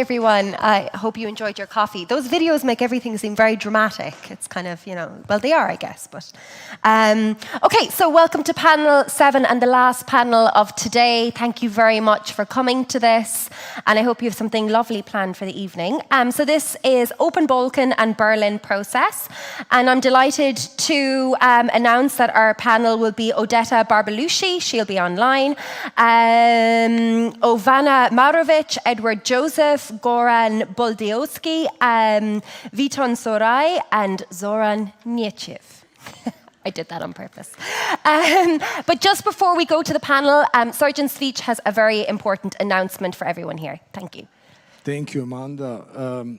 everyone. I hope you enjoyed your coffee. Those videos make everything seem very dramatic. It's kind of, well, they are, I guess. But okay, so welcome to panel 7 and the last panel of today. Thank you very much for coming to this, and I hope you have something lovely planned for the evening. So this is Open Balkan and Berlin process, and I'm delighted to announce that our panel will be Odeta Barbullushi. She'll be online. Jovana, Marovic, Edward Joseph, Goran Buldiowski, Viton Sorai, and Zoran Nechev. I did that on purpose. But just before we go to the panel, Sergeant Svich has a very important announcement for everyone here. Thank you. Thank you, Amanda.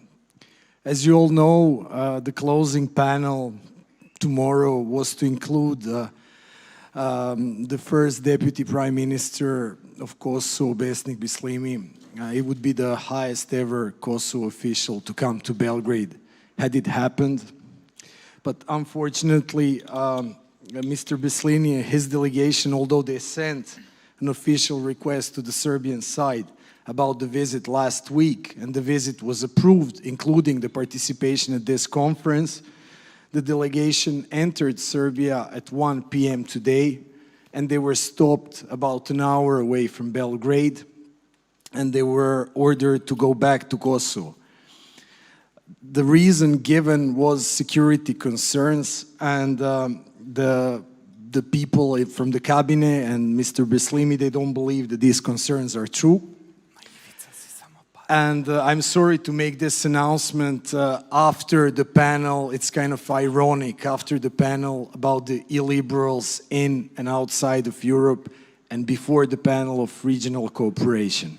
As you all know, the closing panel tomorrow was to include the first Deputy Prime Minister of Kosovo, Besnik Bislimi. It would be the highest ever Kosovo official to come to Belgrade had it happened. But unfortunately, Mr. Bislimi and his delegation, although they sent an official request to the Serbian side about the visit last week, and the visit was approved, including the participation at this conference, the delegation entered Serbia at 1 p.m. today, and they were stopped about an hour away from Belgrade, and they were ordered to go back to Kosovo. The reason given was security concerns, and the people from the cabinet and Mr. Bislimi, they don't believe that these concerns are true. And I'm sorry to make this announcement after the panel. It's kind of ironic, after the panel about the illiberals in and outside of Europe and before the panel of regional cooperation.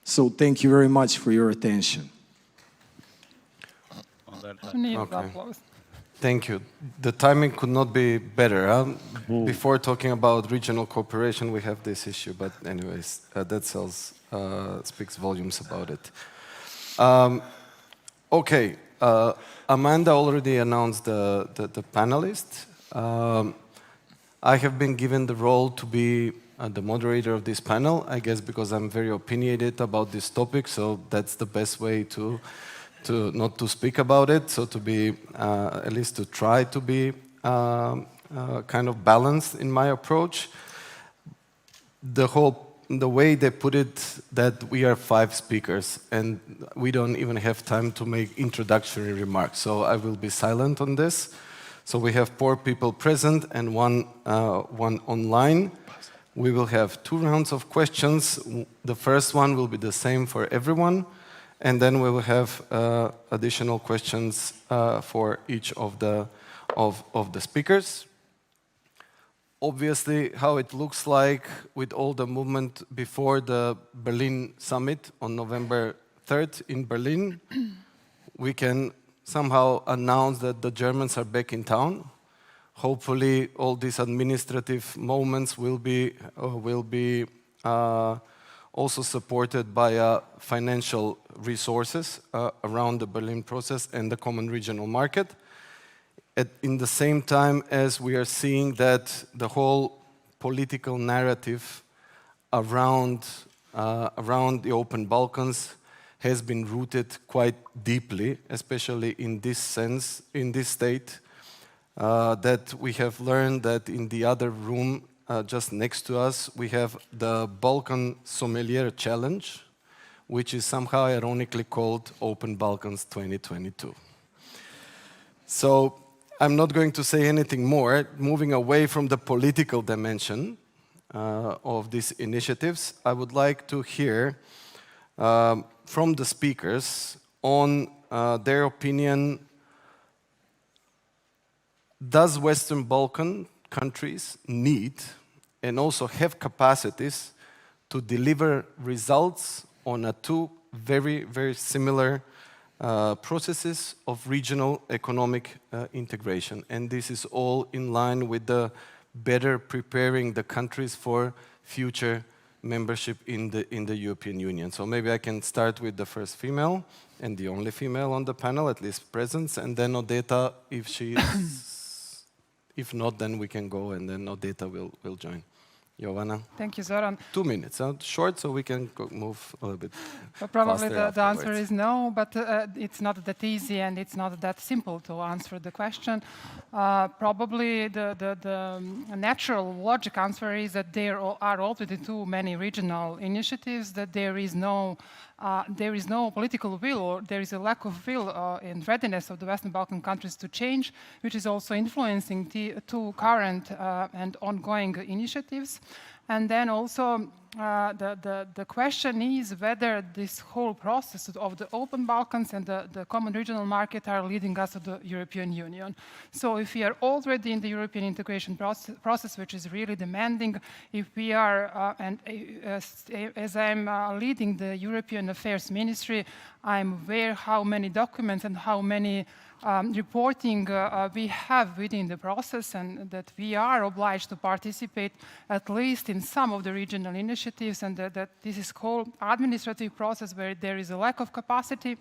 So thank you very much for your attention. Okay. Thank you. The timing could not be better. Huh? Before talking about regional cooperation, we have this issue. But anyways, that speaks volumes about it. Okay, Amanda already announced the panelists. I have been given the role to be the moderator of this panel, I guess because I'm very opinionated about this topic, so that's the best way to not to speak about it, so to be, at least to try to be kind of balanced in my approach. The way they put it, that we are 5 speakers and we don't even have time to make introductory remarks, so I will be silent on this. So we have 4 people present and one online. We will have 2 rounds of questions. The first one will be the same for everyone, and then we will have additional questions for each of the speakers. Obviously, how it looks like with all the movement before the Berlin summit on November 3rd in Berlin, we can somehow announce that the Germans are back in town. Hopefully, all these administrative moments will be also supported by financial resources around the Berlin process and the common regional market. In the same time as we are seeing that the whole political narrative around the Open Balkans has been rooted quite deeply, especially in this sense, in this state, that we have learned that in the other room just next to us, we have the Balkan Sommelier Challenge, which is somehow ironically called Open Balkans 2022. So I'm not going to say anything more. Moving away from the political dimension of these initiatives, I would like to hear from the speakers on their opinion. Does Western Balkan countries need and also have capacities to deliver results on 2 very, very similar processes of regional economic integration? And this is all in line with the better preparing the countries for future membership in the European Union. So maybe I can start with the first female and the only female on the panel, at least present, and then Odeta, if she is, if not, then we can go, and then Odeta will join. Jovana. Thank you, Zoran. 2 minutes, short, so we can move a little bit Probably faster the answer afterwards. is no, but it's not that easy and it's not that simple to answer the question. Probably the natural logic answer is that there are already too many regional initiatives, that there is no political will, or there is a lack of will and readiness of the Western Balkan countries to change, which is also influencing the two current and ongoing initiatives. And then also the question is whether this whole process of the Open Balkans and the common regional market are leading us to the European Union. So if we are already in the European integration process, which is really demanding, if we are, as I'm leading the European Affairs Ministry, I'm aware how many documents and how many reporting we have within the process, and that we are obliged to participate at least in some of the regional initiatives, and that this is called administrative process where there is a lack of capacity.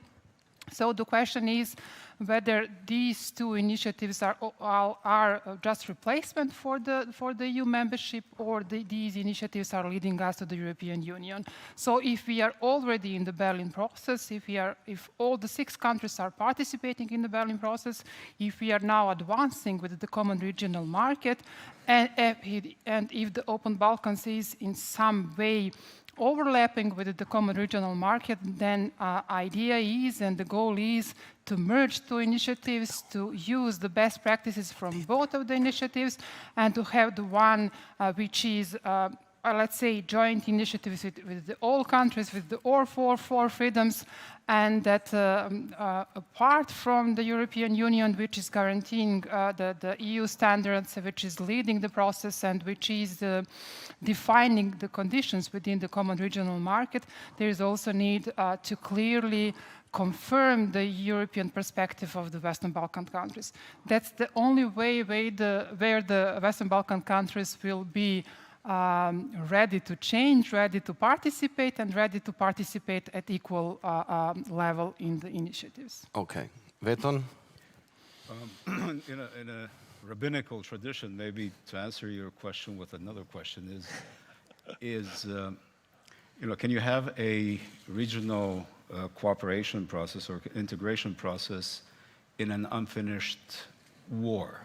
So the question is whether these two initiatives are just replacement for the EU membership, or these initiatives are leading us to the European Union. So if we are already in the Berlin process, if all the 6 countries are participating in the Berlin process, if we are now advancing with the common regional market, and if the Open Balkans is in some way overlapping with the common regional market, then idea is, and the goal is, to merge two initiatives, to use the best practices from both of the initiatives, and to have the one which is, let's say, joint initiatives with all countries, with all four freedoms, and that apart from the European Union, which is guaranteeing the EU standards, which is leading the process, and which is defining the conditions within the common regional market, there is also need to clearly confirm the European perspective of the Western Balkan countries. That's the only way where the Western Balkan countries will be ready to change, ready to participate, and ready to participate at equal level in the initiatives. Okay. Veton? In a rabbinical tradition, maybe to answer your question with another question is can you have a regional cooperation process or integration process in an unfinished war?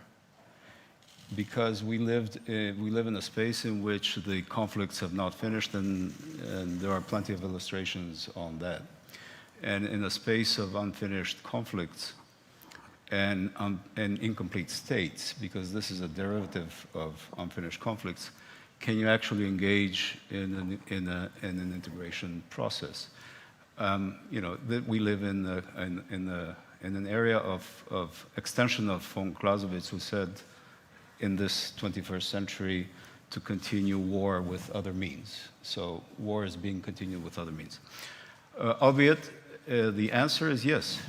Because we live in a space in which the conflicts have not finished, and there are plenty of illustrations on that. And in a space of unfinished conflicts and incomplete states, because this is a derivative of unfinished conflicts, can you actually engage in an integration process? We live in an area of extension of von Clausewitz, who said, in this 21st century, to continue war with other means. So war is being continued with other means. Albeit, the answer is yes.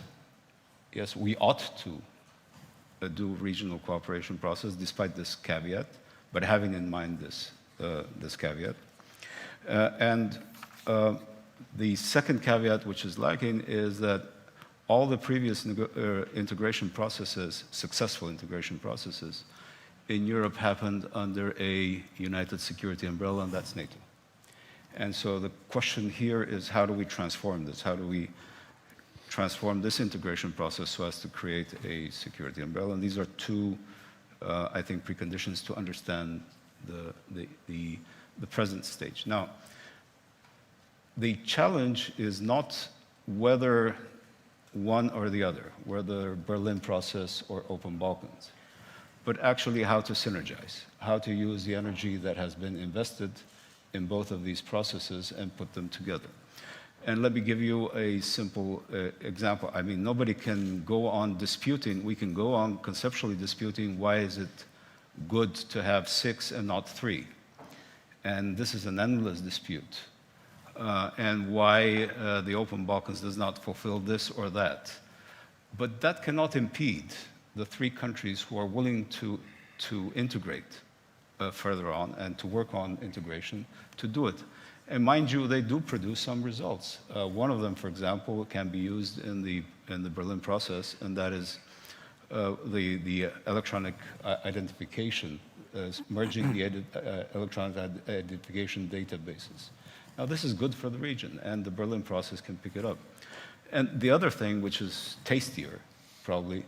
Yes, we ought to do regional cooperation process despite this caveat, but having in mind this caveat. And the second caveat, which is lacking, is that all the previous integration processes, successful integration processes, in Europe happened under a united security umbrella, and that's NATO. And so the question here is, how do we transform this? How do we transform this integration process so as to create a security umbrella? And these are two, I think, preconditions to understand the present stage. Now, the challenge is not whether one or the other, whether Berlin process or Open Balkans, but actually how to synergize, how to use the energy that has been invested in both of these processes and put them together. And let me give you a simple example. I mean, nobody can go on disputing, we can go on conceptually disputing why is it good to have 6 and not 3. And this is an endless dispute. And why the Open Balkans does not fulfill this or that. But that cannot impede the 3 countries who are willing to integrate further on and to work on integration to do it. And mind you, they do produce some results. One of them, for example, can be used in the Berlin process, and that is the electronic identification merging the electronic identification databases. Now, this is good for the region, and the Berlin process can pick it up. And the other thing, which is tastier, probably,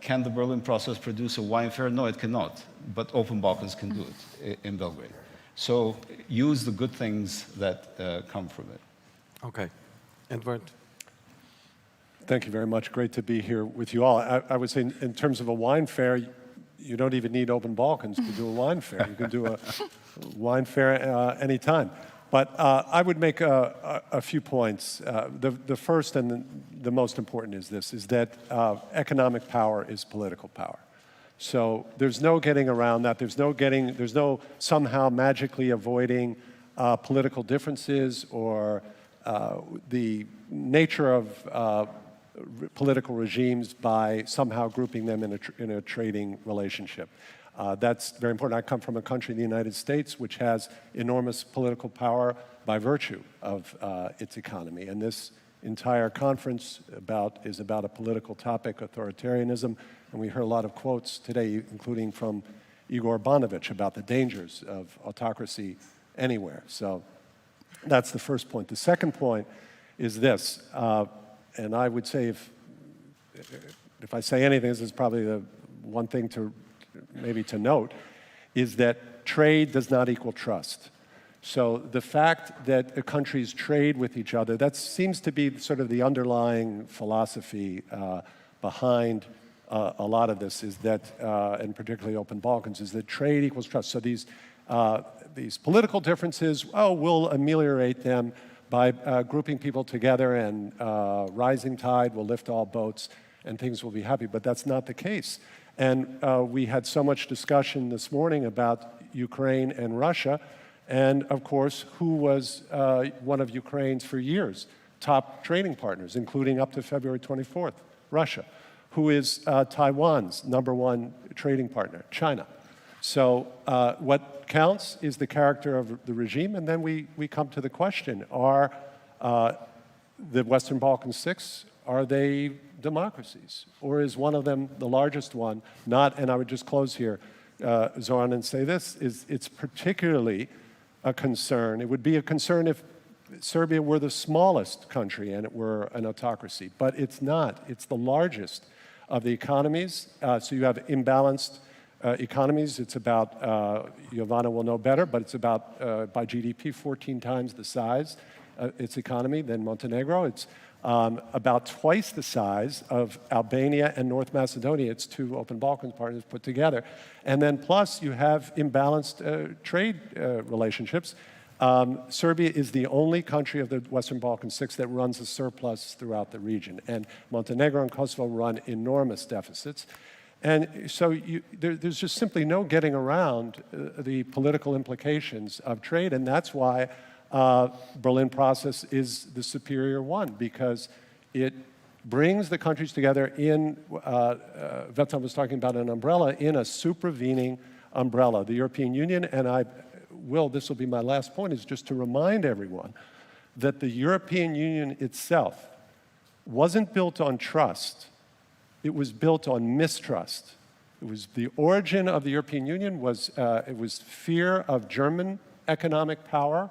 can the Berlin process produce a wine fair? No, it cannot, but Open Balkans can do it in Belgrade. So use the good things that come from it. Okay. Edward? Thank you very much. Great to be here with you all. I would say in terms of a wine fair, you don't even need Open Balkans to do a wine fair. You can do a wine fair anytime. But I would make a few points. The first and the most important is this, is that economic power is political power. So there's no getting around that. There's no somehow magically avoiding political differences or the nature of political regimes by somehow grouping them in a trading relationship. That's very important. I come from a country, the United States, which has enormous political power by virtue of its economy. And this entire conference is about a political topic, authoritarianism. And we heard a lot of quotes today, including from Igor Bonovich, about the dangers of autocracy anywhere. So that's the first point. The second point is this, and I would say if I say anything, this is probably the one thing to note, is that trade does not equal trust. So the fact that countries trade with each other, that seems to be sort of the underlying philosophy behind a lot of this, is that, and particularly Open Balkans, is that trade equals trust. So these political differences, we'll ameliorate them by grouping people together, and rising tide will lift all boats and things will be happy, but that's not the case. And we had so much discussion this morning about Ukraine and Russia, and of course, who was one of Ukraine's, for years, top trading partners, including up to February 24th, Russia. Who is Taiwan's #1 trading partner? China. So what counts is the character of the regime, and then we come to the question, are the Western Balkan Six, are they democracies? Or is one of them, the largest one, not? And I would just close here, Zoran, and say this, it's particularly a concern. It would be a concern if Serbia were the smallest country and it were an autocracy, but it's not. It's the largest of the economies. So you have imbalanced economies. It's about, Jovana will know better, but it's about, by GDP, 14 times the size its economy than Montenegro. It's about twice the size of Albania and North Macedonia, its two Open Balkans partners put together. And then plus you have imbalanced trade relationships. Serbia is the only country of the Western Balkan Six that runs a surplus throughout the region. And Montenegro and Kosovo run enormous deficits. And so there's just simply no getting around the political implications of trade. And that's why Berlin process is the superior one, because it brings the countries together in, Vetan was talking about an umbrella, in a supervening umbrella. The European Union, and this will be my last point, is just to remind everyone that the European Union itself wasn't built on trust. It was built on mistrust. It was the origin of the European Union was fear of German economic power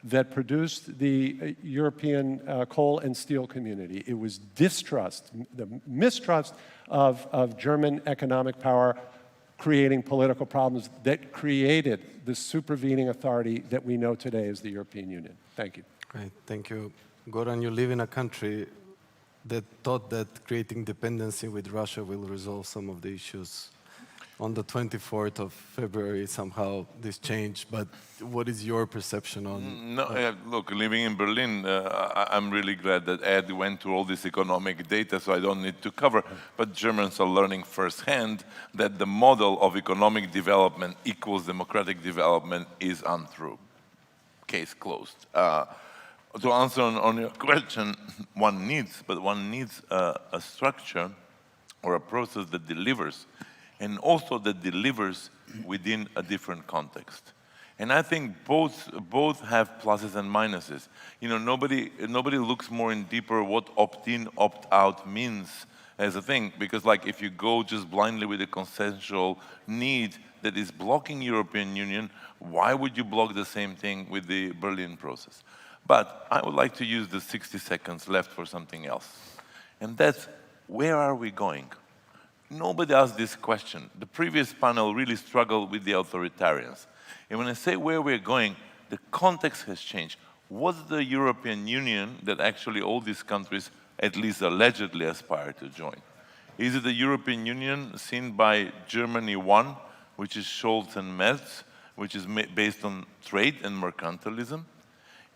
that produced the European coal and steel community. It was distrust, the mistrust of German economic power, creating political problems that created the supervening authority that we know today as the European Union. Thank you. Great, thank you. Goran, you live in a country that thought that creating dependency with Russia will resolve some of the issues. On the 24th of February, somehow this changed, but what is your perception on... Look, living in Berlin, I'm really glad that Ed went through all this economic data, so I don't need to cover, but Germans are learning firsthand that the model of economic development equals democratic development is untrue. Case closed. To answer on your question, one needs a structure or a process that delivers, and also that delivers within a different context. And I think both have pluses and minuses. You know, nobody looks more in deeper what opt-in, opt-out means as a thing, because like if you go just blindly with a consensual need that is blocking European Union, why would you block the same thing with the Berlin process? But I would like to use the 60 seconds left for something else. And that's, where are we going? Nobody asked this question. The previous panel really struggled with the authoritarians. And when I say where we're going, the context has changed. What's the European Union that actually all these countries at least allegedly aspire to join? Is it the European Union seen by Germany 1, which is Scholz and Merz, which is based on trade and mercantilism?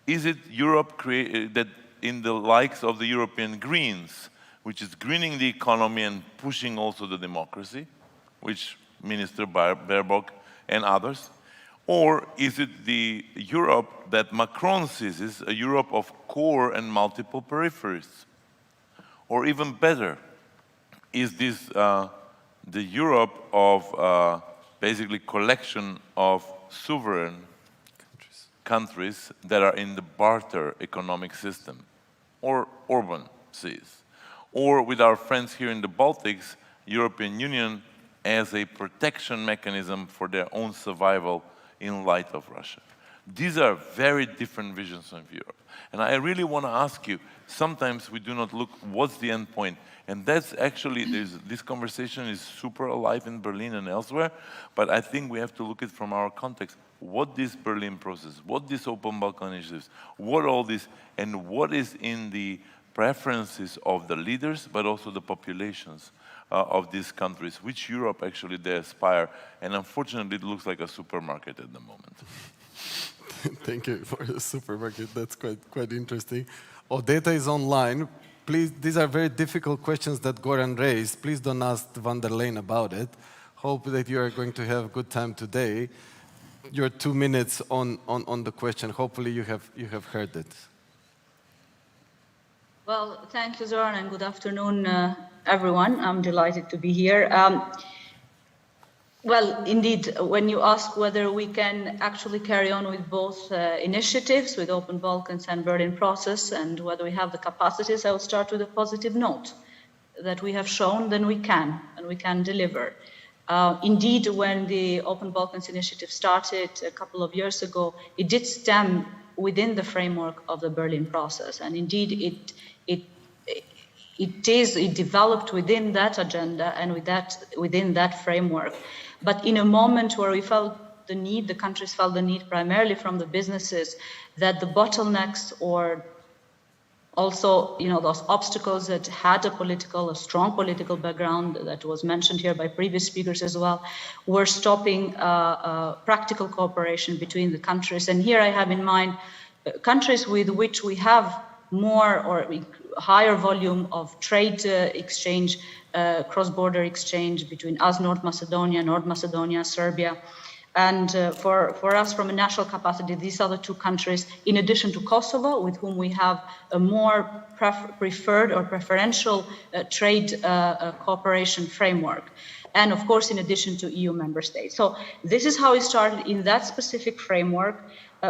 Is it Europe that in the likes of the European Greens, which is greening the economy and pushing also the democracy, which Minister Baerbock and others? Or is it the Europe that Macron sees as a Europe of core and multiple peripheries? Or even better, is this the Europe of basically collection of sovereign countries that are in the barter economic system, or Orban sees? Or with our friends here in the Baltics, European Union as a protection mechanism for their own survival in light of Russia. These are very different visions of Europe. And I really want to ask you, sometimes we do not look, what's the end point? And that's actually, this conversation is super alive in Berlin and elsewhere, but I think we have to look at it from our context. What this Berlin process, what this Open Balkan initiatives, what all this, and what is in the preferences of the leaders, but also the populations of these countries, which Europe actually they aspire. And unfortunately, it looks like a supermarket at the moment. Thank you for the supermarket. That's quite interesting. Odeta is online. Please, these are very difficult questions that Goran raised. Please don't ask van der Leyen about it. Hope that you are going to have a good time today. Your 2 minutes on the question. Hopefully you have heard it. Well, thank you, Zoran, and good afternoon, everyone. I'm delighted to be here. Well, indeed, when you ask whether we can actually carry on with both initiatives, with Open Balkans and Berlin process, and whether we have the capacities, I will start with a positive note, that we have shown then we can, and we can deliver. Indeed, when the Open Balkans initiative started a couple of years ago, it did stem within the framework of the Berlin process, and indeed it developed within that agenda and within that framework. But in a moment where we felt the need, the countries felt the need primarily from the businesses, that the bottlenecks or also, those obstacles that had a strong political background that was mentioned here by previous speakers as well, were stopping practical cooperation between the countries. And here I have in mind countries with which we have more or higher volume of trade exchange, cross-border exchange between us, North Macedonia, Serbia. And for us, from a national capacity, these are the two countries, in addition to Kosovo, with whom we have a more preferred or preferential trade cooperation framework. And of course, in addition to EU member states. So this is how we started in that specific framework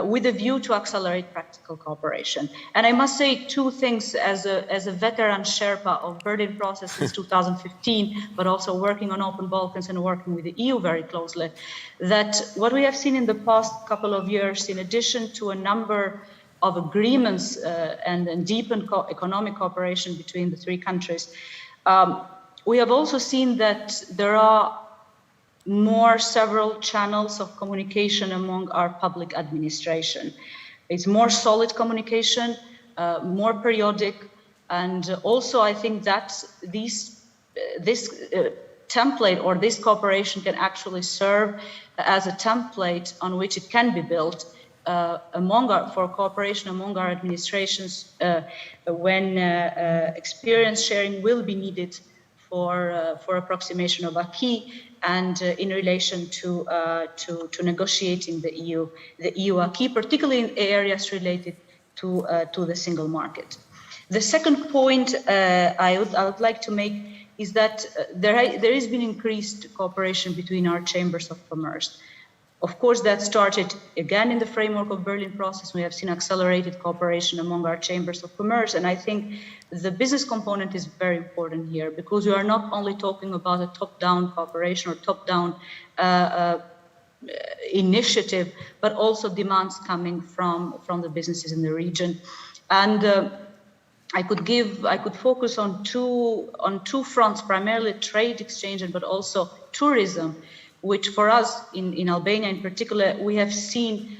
with a view to accelerate practical cooperation. And I must say two things as a veteran Sherpa of Berlin process since 2015, but also working on Open Balkans and working with the EU very closely, that what we have seen in the past couple of years, in addition to a number of agreements and deepened economic cooperation between the three countries, we have also seen that there are several channels of communication among our public administration. It's more solid communication, more periodic, and also I think that this template or this cooperation can actually serve as a template on which it can be built for cooperation among our administrations when experience sharing will be needed for approximation of acquis and in relation to negotiating the EU acquis, particularly in areas related to the single market. The second point I would like to make is that there has been increased cooperation between our chambers of commerce. Of course, that started again in the framework of Berlin process. We have seen accelerated cooperation among our chambers of commerce. And I think the business component is very important here, because we are not only talking about a top-down cooperation or top-down initiative, but also demands coming from the businesses in the region. And I could focus on two fronts, primarily trade exchange, but also tourism, which for us in Albania in particular, we have seen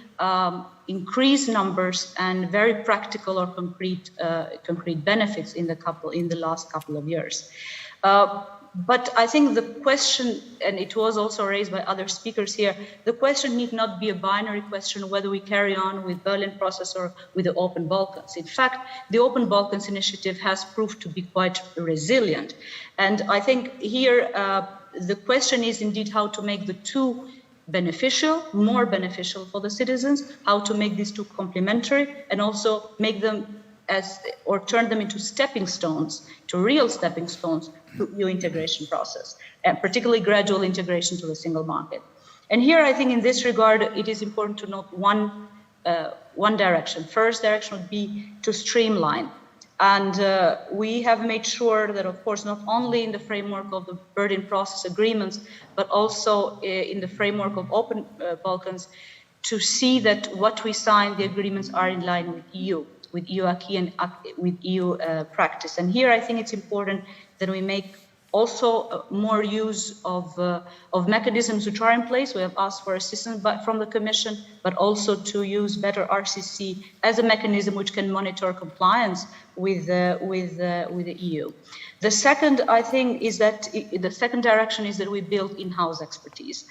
increased numbers and very practical or concrete benefits in the last couple of years. But I think the question, and it was also raised by other speakers here, the question need not be a binary question whether we carry on with Berlin process or with the Open Balkans. In fact, the Open Balkans initiative has proved to be quite resilient. And I think here, the question is indeed how to make the two beneficial, more beneficial for the citizens, how to make these two complementary, and also make them turn them into stepping stones, to real stepping stones to new integration process, and particularly gradual integration to the single market. And here, I think in this regard, it is important to note one direction. First direction would be to streamline. And we have made sure that, of course, not only in the framework of the Berlin process agreements, but also in the framework of Open Balkans, to see that what we sign, the agreements are in line with EU acquis and with EU practice. And here I think it's important that we make also more use of mechanisms which are in place. We have asked for assistance from the Commission, but also to use better RCC as a mechanism which can monitor compliance with the EU. The second, I think, is that the second direction is that we build in-house expertise.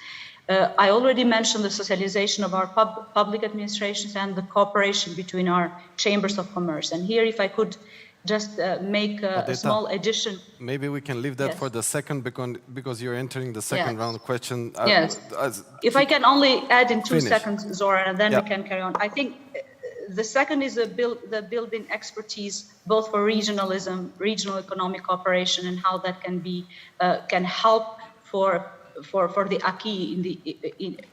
I already mentioned the socialization of our public administrations and the cooperation between our chambers of commerce. And here, if I could just make a small addition. Maybe we can leave that for the second, because you're entering the second round question. Yes. If I can only add in 2 seconds, Zoran, and then we can carry on. I think the second is the building expertise, both for regionalism, regional economic cooperation, and how that can help for the acquis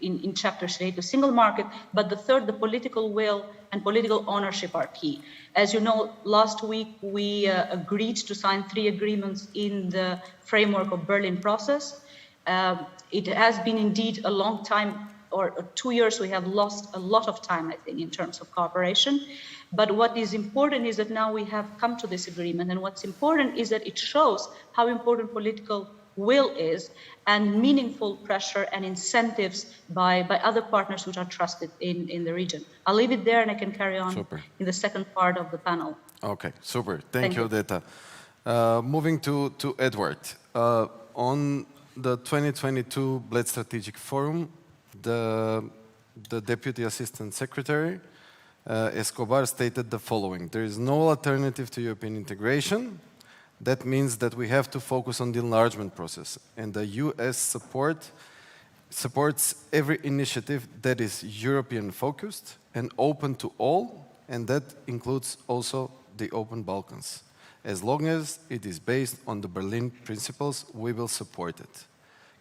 in chapters related to single market. But the third, the political will and political ownership are key. As you know, last week we agreed to sign 3 agreements in the framework of Berlin process. It has been indeed a long time, or 2 years. We have lost a lot of time, I think, in terms of cooperation. But what is important is that now we have come to this agreement, and what's important is that it shows how important political will is, and meaningful pressure and incentives by other partners which are trusted in the region. I'll leave it there, and I can carry on in the second part of the panel. Okay, super. Thank you, Odeta. Moving to Edward. On the 2022 Bled Strategic Forum, the Deputy Assistant Secretary, Escobar, stated the following: there is no alternative to European integration. That means that we have to focus on the enlargement process, and the US supports every initiative that is European-focused and open to all, and that includes also the Open Balkans. As long as it is based on the Berlin principles, we will support it.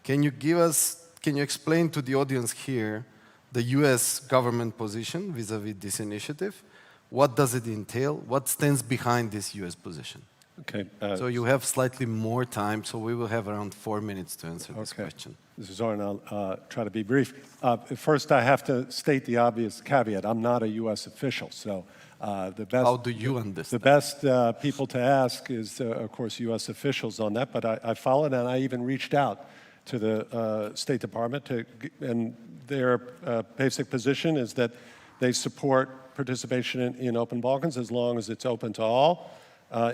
Can you explain to the audience here the US government position vis-a-vis this initiative? What does it entail? What stands behind this US position? Okay. So you have slightly more time, so we will have around 4 minutes to answer this question. This is Zoran. I'll try to be brief. First, I have to state the obvious caveat. I'm not a U.S. official, so the best. How do you understand? The best people to ask is, of course, U.S. officials on that. But I followed, and I even reached out to the State Department, and their basic position is that they support participation in Open Balkans as long as it's open to all.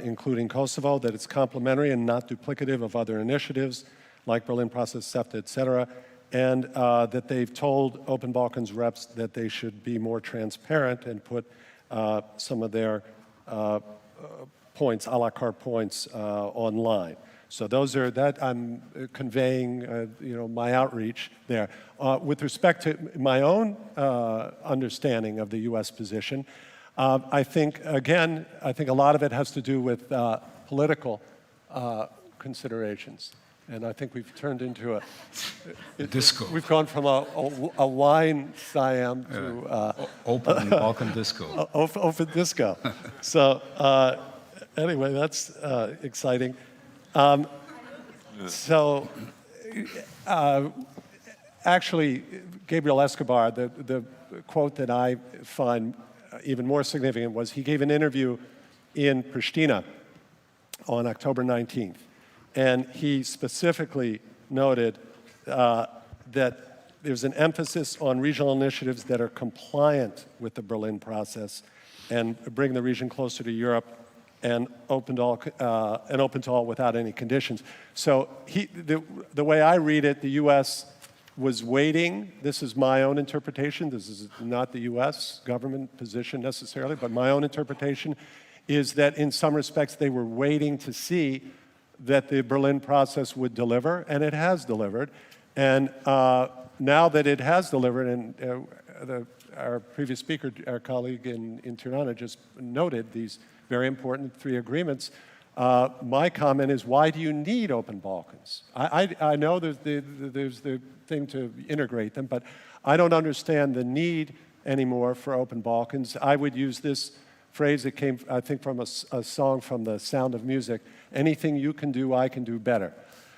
Including Kosovo, that it's complementary and not duplicative of other initiatives like Berlin Process, CEFTA, et cetera, and that they've told Open Balkans reps that they should be more transparent and put some of their points, a la carte points, online. So those are that I'm conveying, my outreach there. With respect to my own understanding of the U.S. position, I think a lot of it has to do with political considerations. And I think we've turned into a disco. We've gone from a wine Siam to Open Balkan disco. Open disco. So anyway, that's exciting. Actually, Gabriel Escobar, the quote that I find even more significant was he gave an interview in Pristina on October 19th. And he specifically noted that there's an emphasis on regional initiatives that are compliant with the Berlin process and bring the region closer to Europe and open to all without any conditions. So the way I read it, the U.S. was waiting. This is my own interpretation. This is not the U.S. government position necessarily, but my own interpretation is that in some respects they were waiting to see that the Berlin process would deliver, and it has delivered. And now that it has delivered, and our previous speaker, our colleague in Tirana just noted these very important 3 agreements, my comment is, why do you need Open Balkans? I know there's the thing to integrate them, but I don't understand the need anymore for Open Balkans. I would use this phrase that came, I think, from a song from The Sound of Music: anything you can do, I can do better.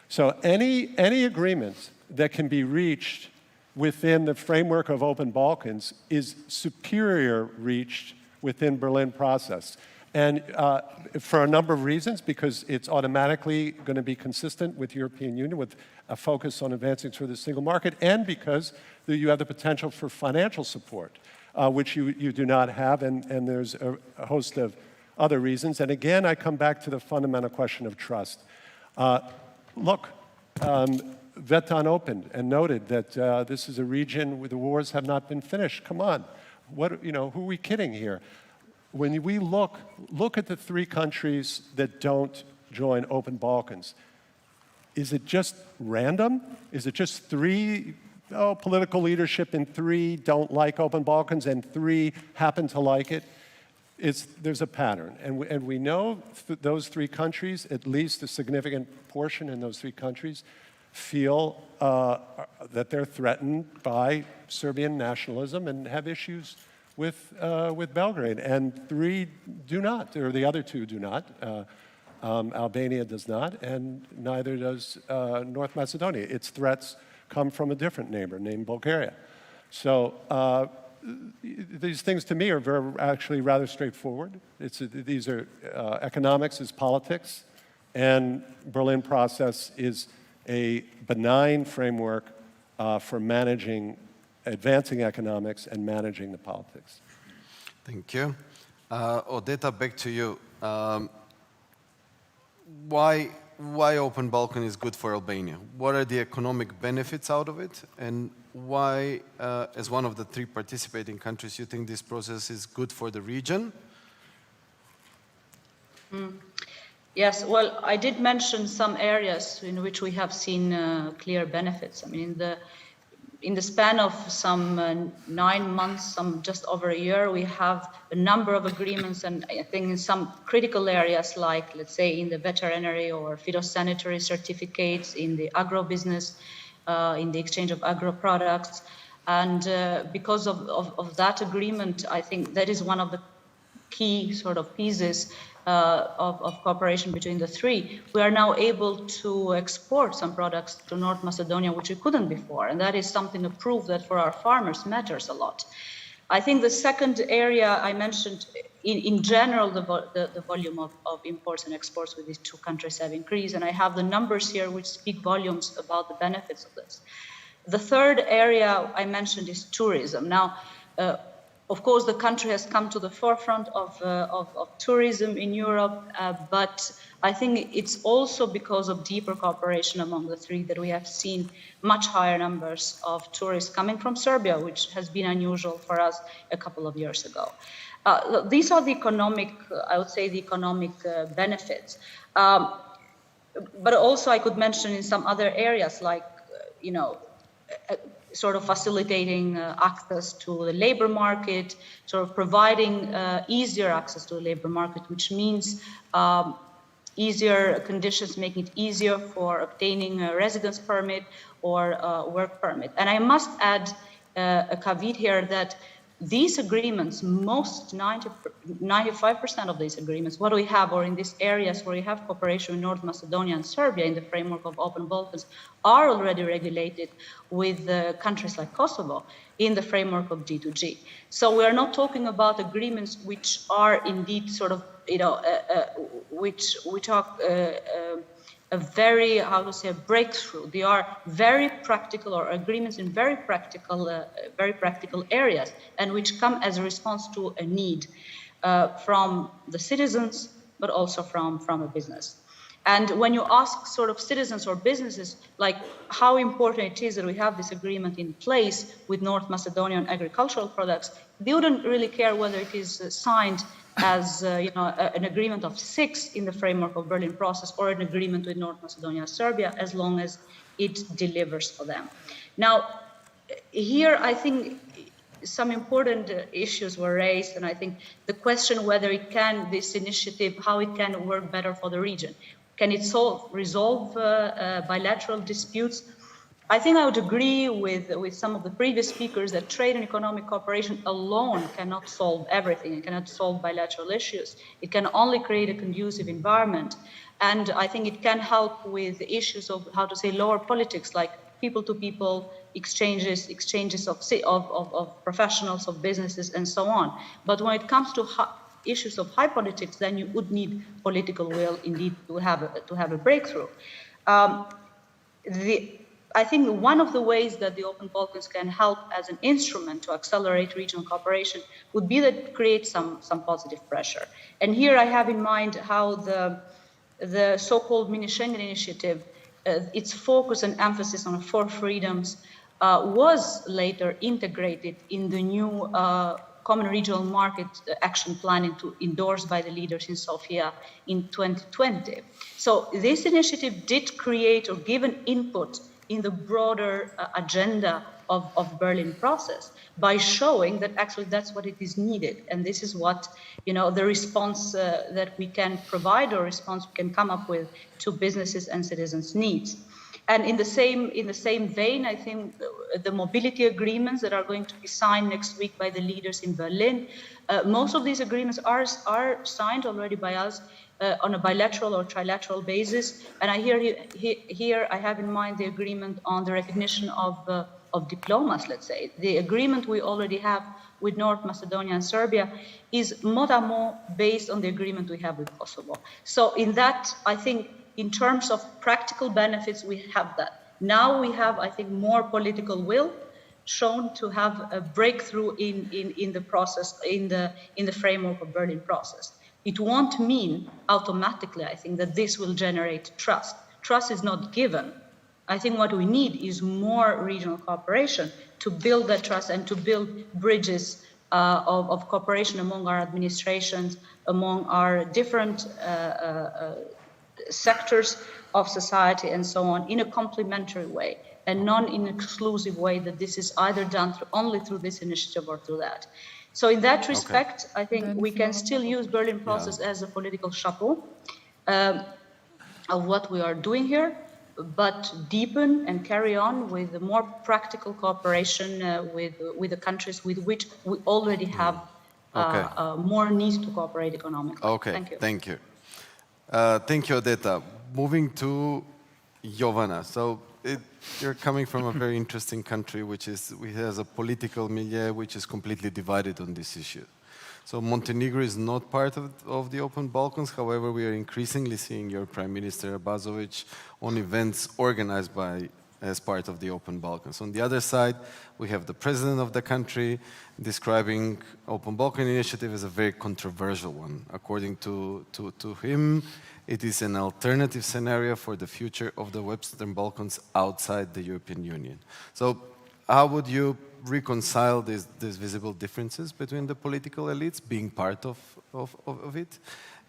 So any agreement that can be reached within the framework of Open Balkans is superior reached within Berlin process. And for a number of reasons, because it's automatically going to be consistent with the European Union, with a focus on advancing through the single market, and because you have the potential for financial support, which you do not have, and there's a host of other reasons. And again, I come back to the fundamental question of trust. Look, Vetan opened and noted that this is a region where the wars have not been finished. Come on, who are we kidding here? When we look at the 3 countries that don't join Open Balkans, is it just random? Is it just 3 political leadership and 3 don't like Open Balkans and 3 happen to like it? There's a pattern. And we know those 3 countries, at least a significant portion in those 3 countries, feel that they're threatened by Serbian nationalism and have issues with Belgrade. And 3 do not, or the other 2 do not. Albania does not, and neither does North Macedonia. Its threats come from a different neighbor named Bulgaria. So these things to me are actually rather straightforward. These are economics is politics, and Berlin process is a benign framework for advancing economics and managing the politics. Thank you. Odeta, back to you. Why Open Balkan is good for Albania? What are the economic benefits out of it? And why, as one of the 3 participating countries, you think this process is good for the region? Yes, well, I did mention some areas in which we have seen clear benefits. I mean, in the span of some 9 months, just over a year, we have a number of agreements, and I think in some critical areas, like, let's say, in the veterinary or phytosanitary certificates, in the agro-business, in the exchange of agro products. And because of that agreement, I think that is one of the key sort of pieces of cooperation between the 3. We are now able to export some products to North Macedonia, which we couldn't before. And that is something to prove that for our farmers matters a lot. I think the second area I mentioned, in general, the volume of imports and exports with these 2 countries have increased. And I have the numbers here which speak volumes about the benefits of this. The third area I mentioned is tourism. Now, of course, the country has come to the forefront of tourism in Europe, but I think it's also because of deeper cooperation among the 3 that we have seen much higher numbers of tourists coming from Serbia, which has been unusual for us a couple of years ago. These are the economic, I would say, the economic benefits. But also I could mention in some other areas, like, sort of facilitating access to the labor market, sort of providing easier access to the labor market, which means easier conditions, making it easier for obtaining a residence permit or a work permit. And I must add a caveat here that these agreements, 95% of these agreements, what we have, or in these areas where we have cooperation with North Macedonia and Serbia in the framework of Open Balkans, are already regulated with countries like Kosovo in the framework of G2G. So we are not talking about agreements which are indeed sort of, which are a very, how to say, a breakthrough. They are very practical, or agreements in very practical areas, and which come as a response to a need from the citizens, but also from a business. And when you ask sort of citizens or businesses, like how important it is that we have this agreement in place with North Macedonian agricultural products, they wouldn't really care whether it is signed as an agreement of 6 in the framework of Berlin process, or an agreement with North Macedonia and Serbia, as long as it delivers for them. Now, here I think some important issues were raised, and I think the question whether this initiative, how it can work better for the region. Can it resolve bilateral disputes? I think I would agree with some of the previous speakers that trade and economic cooperation alone cannot solve everything. It cannot solve bilateral issues. It can only create a conducive environment. And I think it can help with issues of, how to say, lower politics, like people-to-people exchanges of professionals, of businesses, and so on. But when it comes to issues of high politics, then you would need political will indeed to have a breakthrough. I think one of the ways that the Open Balkans can help as an instrument to accelerate regional cooperation would be that create some positive pressure. And here I have in mind how the so-called mini Schengen initiative, its focus and emphasis on 4 freedoms was later integrated in the new Common Regional Market Action Plan endorsed by the leaders in Sofia in 2020. So this initiative did create or give an input in the broader agenda of Berlin process by showing that actually that's what it is needed. And this is what, the response that we can provide, or response we can come up with to businesses and citizens' needs. And in the same vein, I think the mobility agreements that are going to be signed next week by the leaders in Berlin, most of these agreements are signed already by us on a bilateral or trilateral basis. And here I have in mind the agreement on the recognition of diplomas, let's say. The agreement we already have with North Macedonia and Serbia is mot a mot based on the agreement we have with Kosovo. So in that, I think, in terms of practical benefits, we have that. Now we have, I think, more political will shown to have a breakthrough in the process, in the framework of Berlin process. It won't mean automatically, I think, that this will generate trust. Trust is not given. I think what we need is more regional cooperation to build that trust and to build bridges of cooperation among our administrations, among our different sectors of society and so on, in a complementary way, and not in an exclusive way that this is either done only through this initiative or through that. So in that respect, I think we can still use Berlin process as a political chapeau of what we are doing here, but deepen and carry on with more practical cooperation with the countries with which we already have more need to cooperate economically. Okay, thank you. Thank you, Odeta. Moving to Jovana. So you're coming from a very interesting country, which has a political milieu which is completely divided on this issue. So Montenegro is not part of the Open Balkans. However, we are increasingly seeing your Prime Minister Abazovic on events organized as part of the Open Balkans. On the other side, we have the president of the country describing Open Balkan initiative as a very controversial one. According to him, it is an alternative scenario for the future of the Western Balkans outside the European Union. So how would you reconcile these visible differences between the political elites being part of it?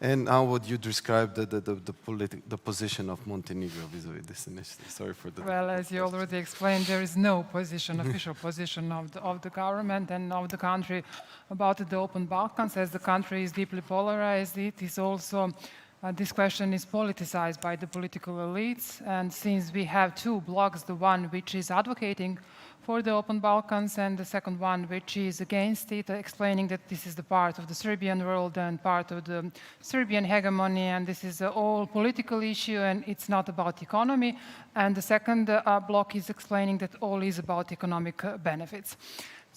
And how would you describe the position of Montenegro vis-a-vis this initiative? Sorry for the... Well, as you already explained, there is no position, official position of the government and of the country about the Open Balkans. As the country is deeply polarized, it is also this question is politicized by the political elites, and since we have two blocs, the one which is advocating for the Open Balkans and the second one which is against it, explaining that this is the part of the Serbian world and part of the Serbian hegemony, and this is all political issue and it's not about economy. And the second bloc is explaining that all is about economic benefits.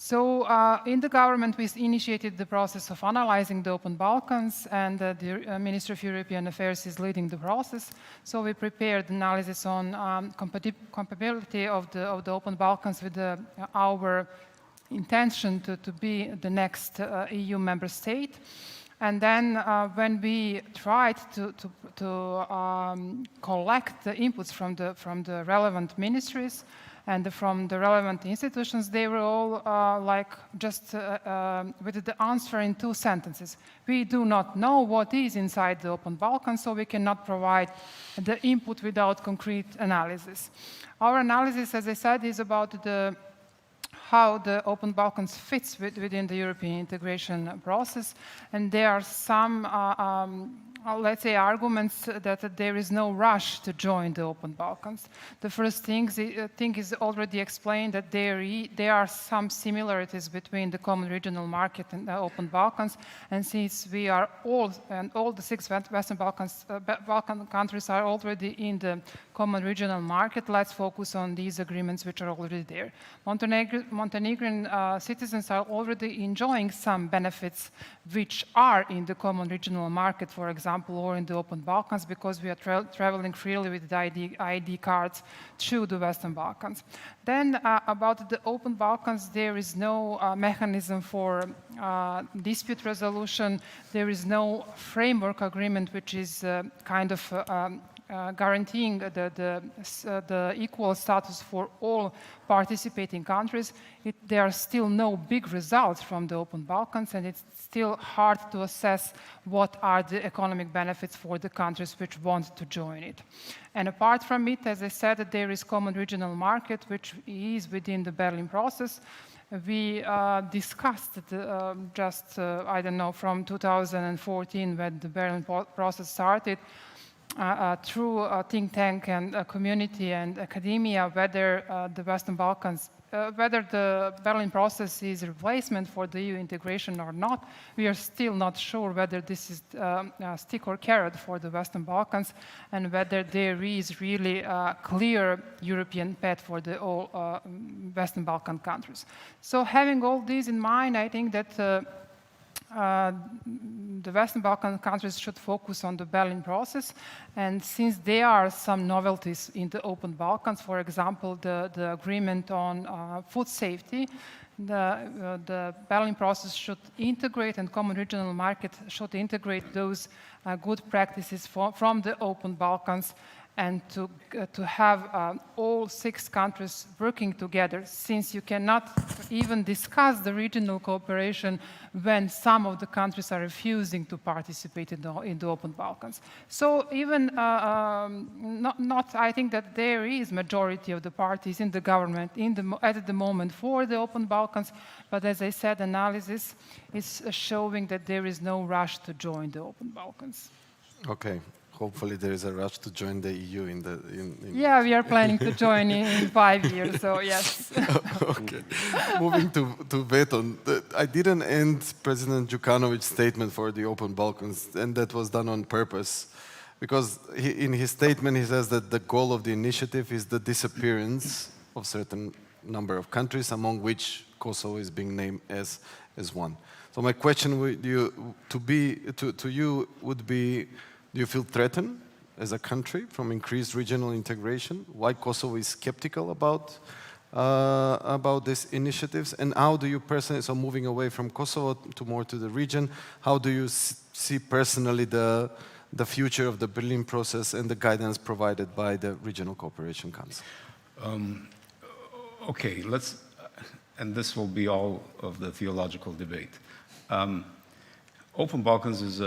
So in the government, we initiated the process of analyzing the Open Balkans, and the Minister of European Affairs is leading the process. So we prepared analysis on compatibility of the Open Balkans with our intention to be the next EU member state. And then when we tried to collect the inputs from the relevant ministries, and from the relevant institutions, they were all with the answer in 2 sentences. We do not know what is inside the Open Balkans, so we cannot provide the input without concrete analysis. Our analysis, as I said, is about how the Open Balkans fits within the European integration process, and there are some let's say, arguments that there is no rush to join the Open Balkans. The first thing is already explained, that there are some similarities between the common regional market and the Open Balkans, and since we are all the 6 Western Balkan countries are already in the common regional market, let's focus on these agreements which are already there. Montenegrin citizens are already enjoying some benefits which are in the common regional market, for example, or in the Open Balkans, because we are traveling freely with the ID cards through the Western Balkans. Then about the Open Balkans, there is no mechanism for dispute resolution. There is no framework agreement which is kind of guaranteeing the equal status for all participating countries. There are still no big results from the Open Balkans, and it's still hard to assess what are the economic benefits for the countries which want to join it. And apart from it, as I said, there is common regional market, which is within the Berlin process. We discussed I don't know, from 2014 when the Berlin process started, through a think tank and a community and academia, whether the Western Balkans, whether the Berlin process is a replacement for the EU integration or not. We are still not sure whether this is a stick or carrot for the Western Balkans, and whether there is really a clear European path for the all Western Balkan countries. So having all these in mind, I think that the Western Balkan countries should focus on the Berlin process, and since there are some novelties in the Open Balkans, for example, the agreement on food safety, the Berlin process should integrate, and common regional market should integrate those good practices from the Open Balkans, and to have all 6 countries working together, since you cannot even discuss the regional cooperation when some of the countries are refusing to participate in the Open Balkans. So even I think that there is majority of the parties in the government at the moment for the Open Balkans, but as I said, analysis is showing that there is no rush to join the Open Balkans. Okay. Hopefully there is a rush to join the EU Yeah, we are planning to join in 5 years, so yes. Okay. Moving to Beton, I didn't end President Djukanovic's statement for the Open Balkans, and that was done on purpose, because in his statement he says that the goal of the initiative is the disappearance of certain number of countries, among which Kosovo is being named as one. So my question to you would be, do you feel threatened as a country from increased regional integration? Why Kosovo is skeptical about these initiatives? And how do you personally, so moving away from Kosovo to more to the region, how do you see personally the future of the Berlin process and the guidance provided by the Regional Cooperation Council? Okay, and this will be all of the theological debate. Open Balkans is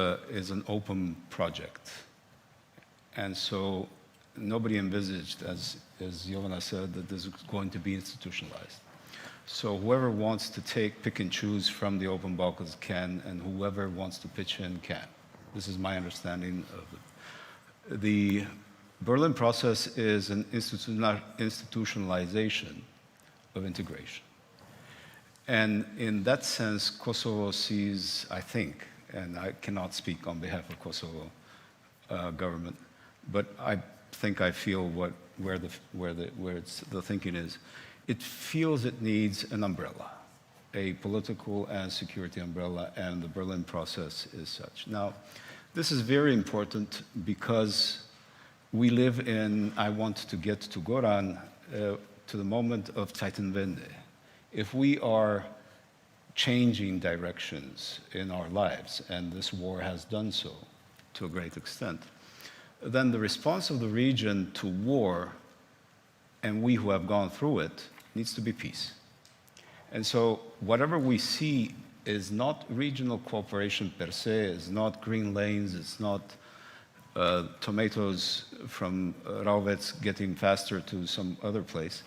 an open project, and so nobody envisaged, as Jovana said, that this is going to be institutionalized. So whoever wants to pick and choose from the Open Balkans can, and whoever wants to pitch in can. This is my understanding of it. The Berlin process is an institutionalization of integration. And in that sense, Kosovo sees, I think, and I cannot speak on behalf of Kosovo government, but I think I feel where the thinking is. It feels it needs an umbrella, a political and security umbrella, and the Berlin process is such. Now, this is very important because we live in, I want to get to Goran, to the moment of Zeitenwende. If we are changing directions in our lives, and this war has done so to a great extent, then the response of the region to war, and we who have gone through it, needs to be peace. And so whatever we see is not regional cooperation per se, it's not green lanes, it's not tomatoes from Rauvets getting faster to some other place,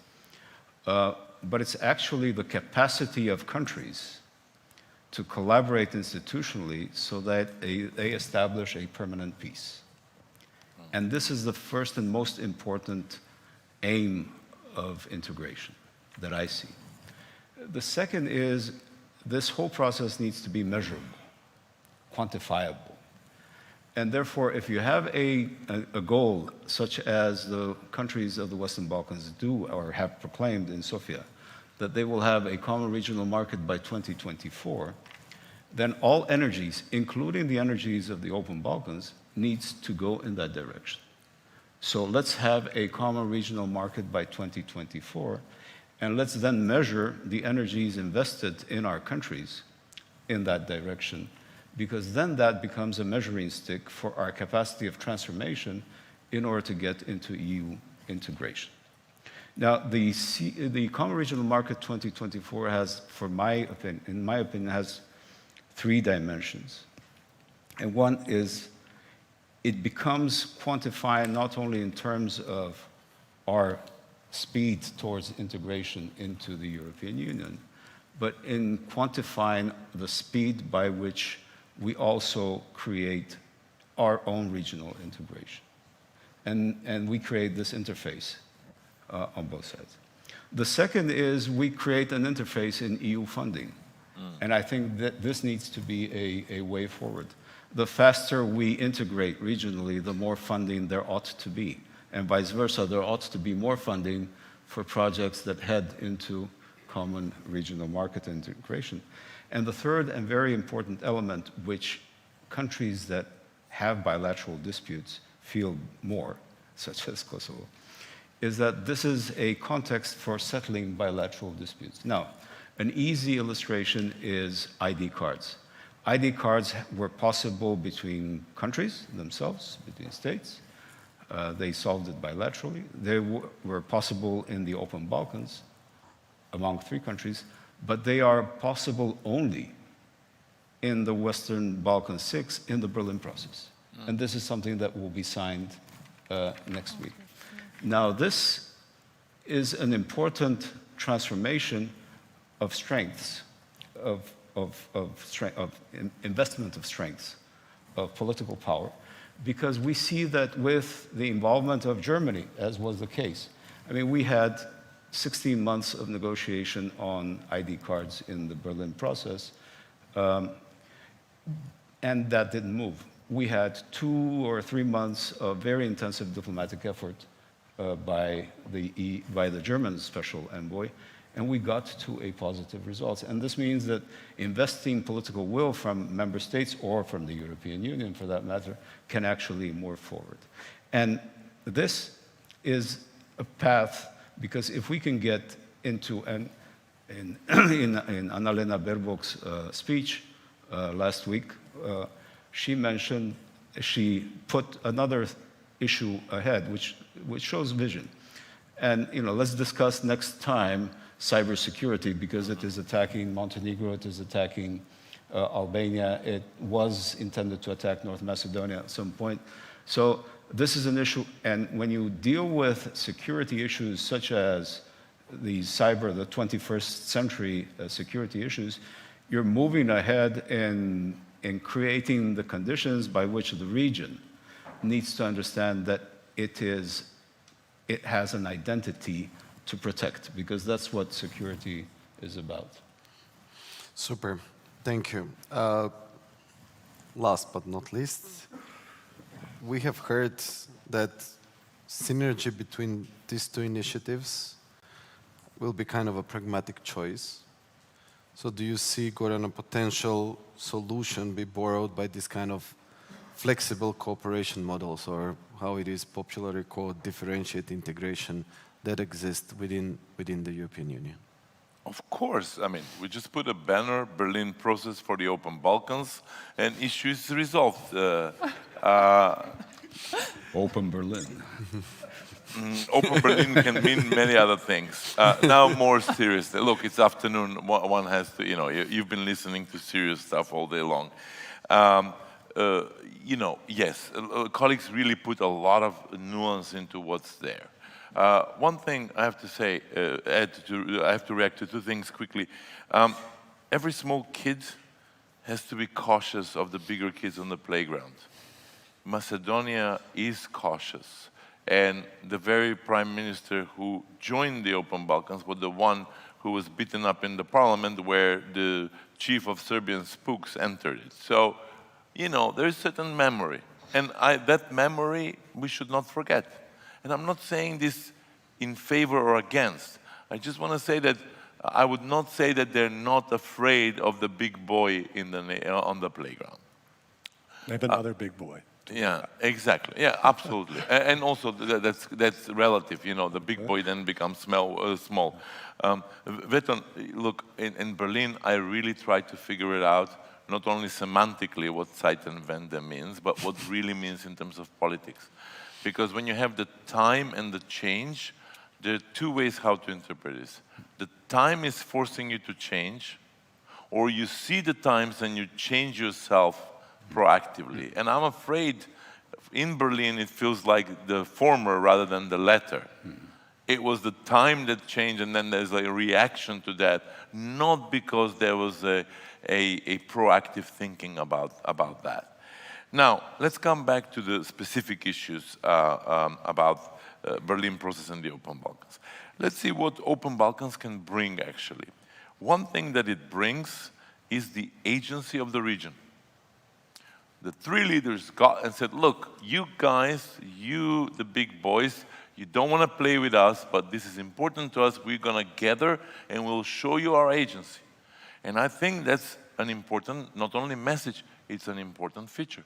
but it's actually the capacity of countries to collaborate institutionally so that they establish a permanent peace. And this is the first and most important aim of integration that I see. The second is this whole process needs to be measurable, quantifiable. And therefore, if you have a goal such as the countries of the Western Balkans do or have proclaimed in Sofia, that they will have a common regional market by 2024, then all energies, including the energies of the Open Balkans, needs to go in that direction. So let's have a common regional market by 2024, and let's then measure the energies invested in our countries in that direction, because then that becomes a measuring stick for our capacity of transformation in order to get into EU integration. Now, the Common Regional Market 2024 has, in my opinion, has three dimensions. And one is it becomes quantified not only in terms of our speed towards integration into the European Union, but in quantifying the speed by which we also create our own regional integration. And we create this interface on both sides. The second is we create an interface in EU funding. And I think that this needs to be a way forward. The faster we integrate regionally, the more funding there ought to be. And vice versa, there ought to be more funding for projects that head into common regional market integration. And the third and very important element, which countries that have bilateral disputes feel more, such as Kosovo, is that this is a context for settling bilateral disputes. Now, an easy illustration is ID cards. ID cards were possible between countries themselves, between states. They solved it bilaterally. They were possible in the Open Balkans among three countries, but they are possible only in the Western Balkan 6 in the Berlin process. And this is something that will be signed next week. Now, this is an important transformation of strengths, of investment of strengths, of political power, because we see that with the involvement of Germany, as was the case, I mean, we had 16 months of negotiation on ID cards in the Berlin process, and that didn't move. We had 2 or 3 months of very intensive diplomatic effort by the German special envoy, and we got to a positive result. And this means that investing political will from member states or from the European Union, for that matter, can actually move forward. And this is a path, because if we can get into, in Annalena Baerbock's speech last week, she put another issue ahead, which shows vision. And let's discuss next time cybersecurity, because it is attacking Montenegro, it is attacking Albania, it was intended to attack North Macedonia at some point. So this is an issue, and when you deal with security issues such as the 21st century security issues, you're moving ahead in in creating the conditions by which the region needs to understand that it has an identity to protect, because that's what security is about. Super, thank you. Last but not least, we have heard that synergy between these two initiatives will be kind of a pragmatic choice. So do you see, Goran, a potential solution be borrowed by this kind of flexible cooperation models, or how it is popularly called differentiate integration, that exists within the European Union? Of course. I mean, we just put a banner, Berlin process for the Open Balkans, and issue is resolved. Open Berlin. Open Berlin can mean many other things. Now, more seriously, look, it's afternoon. One has to, you've been listening to serious stuff all day long. Yes, colleagues really put a lot of nuance into what's there. One thing I have to say, I have to react to two things quickly. Every small kid has to be cautious of the bigger kids on the playground. Macedonia is cautious. And the very prime minister who joined the Open Balkans was the one who was beaten up in the parliament where the chief of Serbian spooks entered it. So, there is certain memory. And that memory we should not forget. And I'm not saying this in favor or against. I just want to say that I would not say that they're not afraid of the big boy on the playground. They have another big boy. Yeah, exactly. Yeah, absolutely. And also that's relative. The big boy then becomes small. Veton, look, in Berlin, I really tried to figure it out, not only semantically what Zeitenwende means, but what really means in terms of politics. Because when you have the time and the change, there are two ways how to interpret this. The time is forcing you to change, or you see the times and you change yourself proactively. And I'm afraid in Berlin it feels like the former rather than the latter. It was the time that changed, and then there's a reaction to that, not because there was a proactive thinking about that. Now, let's come back to the specific issues about Berlin process and the Open Balkans. Let's see what Open Balkans can bring, actually. One thing that it brings is the agency of the region. The three leaders got and said, look, you guys, you, the big boys, you don't want to play with us, but this is important to us. We're going to gather and we'll show you our agency. And I think that's an important, not only message, it's an important feature.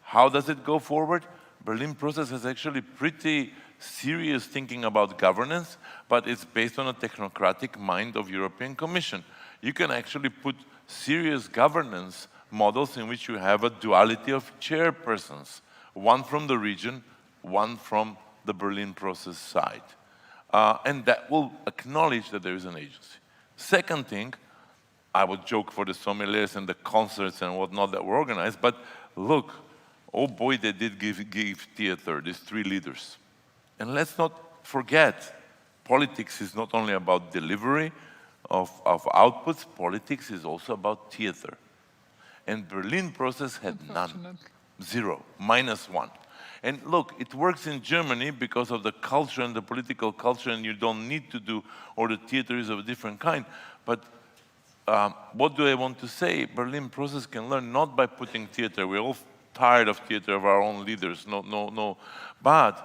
How does it go forward? Berlin process has actually pretty serious thinking about governance, but it's based on a technocratic mind of European Commission. You can actually put serious governance models in which you have a duality of chairpersons, one from the region, one from the Berlin process side. And that will acknowledge that there is an agency. Second thing, I would joke for the sommeliers and the concerts and whatnot that were organized, but look, oh boy, they did give theater, these three leaders. And let's not forget, politics is not only about delivery of outputs, politics is also about theater. And Berlin process had none, zero, -1. And look, it works in Germany because of the culture and the political culture, and you don't need to do, or the theater is of a different kind. But what do I want to say? Berlin process can learn not by putting theater. We're all tired of theater of our own leaders. No. But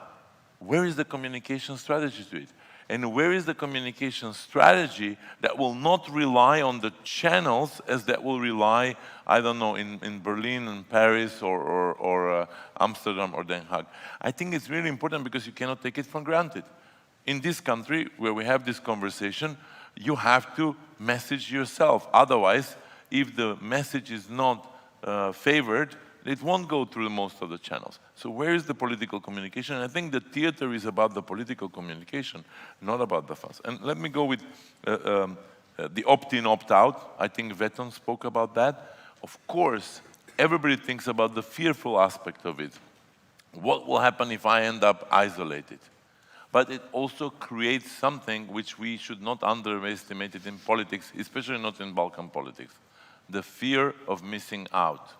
where is the communication strategy to it? And where is the communication strategy that will not rely on the channels as that will rely, I don't know, in Berlin and Paris or Amsterdam or Den Haag? I think it's really important because you cannot take it for granted. In this country where we have this conversation, you have to message yourself. Otherwise, if the message is not favored, it won't go through most of the channels. So where is the political communication? And I think the theater is about the political communication, not about the funds. And let me go with the opt-in, opt-out. I think Veton spoke about that. Of course, everybody thinks about the fearful aspect of it. What will happen if I end up isolated? But it also creates something which we should not underestimate it in politics, especially not in Balkan politics. The fear of missing out.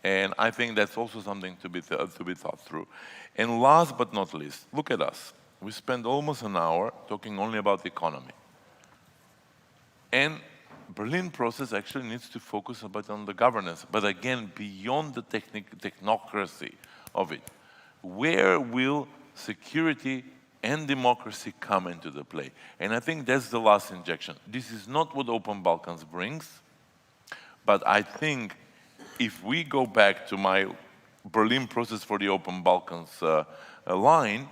And I think that's also something to be thought through. And last but not least, look at us. We spent almost an hour talking only about the economy. And Berlin process actually needs to focus a bit on the governance, but again, beyond the technocracy of it. Where will security and democracy come into the play? And I think that's the last injection. This is not what Open Balkans brings, but I think if we go back to my Berlin process for the Open Balkans line,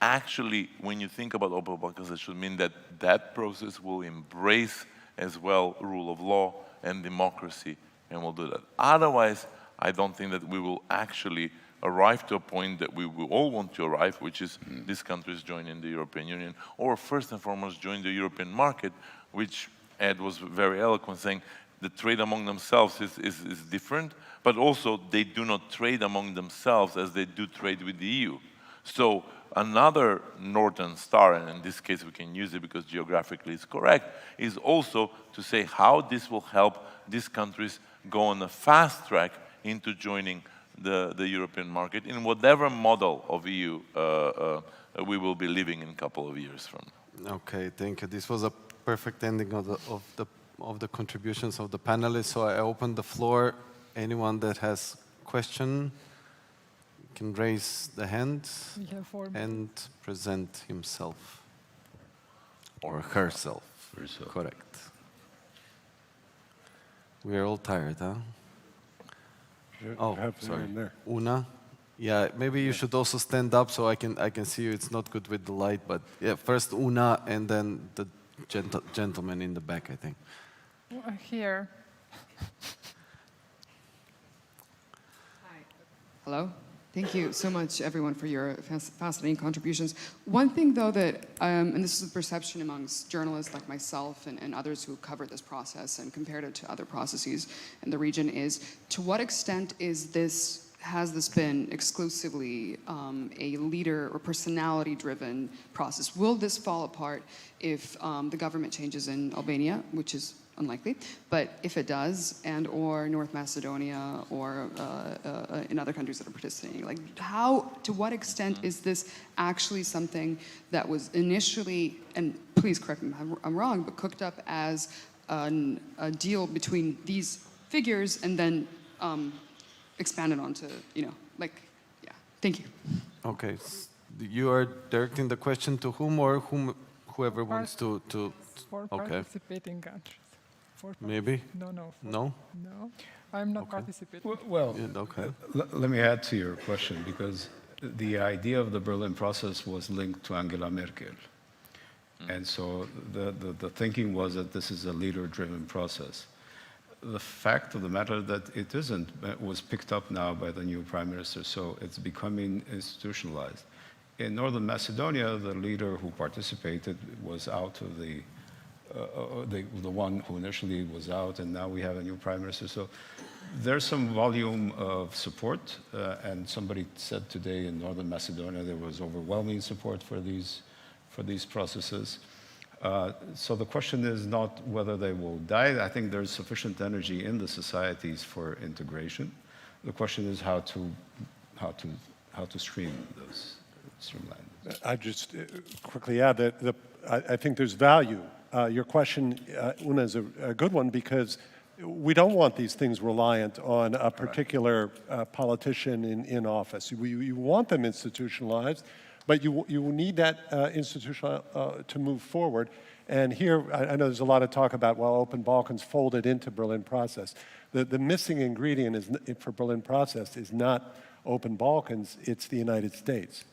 actually, when you think about Open Balkans, it should mean that that process will embrace as well rule of law and democracy, and will do that. Otherwise, I don't think that we will actually arrive to a point that we will all want to arrive, which is these countries joining the European Union, or first and foremost join the European market, which Ed was very eloquent saying the trade among themselves is different, but also they do not trade among themselves as they do trade with the EU. So another northern star, and in this case we can use it because geographically it's correct, is also to say how this will help these countries go on a fast track into joining the European market in whatever model of EU we will be living in a couple of years from now. Okay, thank you. This was a perfect ending of the contributions of the panelists. So I open the floor. Anyone that has question can raise the hand and present himself or herself. Correct. We are all tired, huh? Oh, sorry. Una? Yeah, maybe you should also stand up so I can see you. It's not good with the light, but yeah, first Una and then the gentleman in the back, I think. Here. Hi. Hello. Thank you so much, everyone, for your fascinating contributions. One thing, though, that, and this is a perception amongst journalists like myself and others who cover this process and compared it to other processes in the region, is to what extent has this been exclusively a leader or personality-driven process? Will this fall apart if the government changes in Albania, which is unlikely, but if it does, and or North Macedonia or in other countries that are participating, like to what extent is this actually something that was initially, and please correct me if I'm wrong, but cooked up as a deal between these figures and then expanded onto, yeah. Thank you. Okay, you are directing the question to whom or whoever wants to For okay. participating countries. Maybe? No. No? No, I'm not participating. Well, Yeah, okay. let me add to your question, because the idea of the Berlin process was linked to Angela Merkel. And so the thinking was that this is a leader-driven process. The fact of the matter that it isn't was picked up now by the new prime minister, so it's becoming institutionalized. In Northern Macedonia, the leader who participated was out of the one who initially was out, and now we have a new prime minister. So there's some volume of support, and somebody said today in Northern Macedonia there was overwhelming support for these processes. So the question is not whether they will die. I think there's sufficient energy in the societies for integration. The question is how to streamline those. I just quickly add that I think there's value. Your question, Una, is a good one, because we don't want these things reliant on a particular politician in office. You want them institutionalized, but you need that institution to move forward. And here, I know there's a lot of talk about, well, Open Balkans folded into Berlin process. The missing ingredient for Berlin process is not Open Balkans, it's the United States.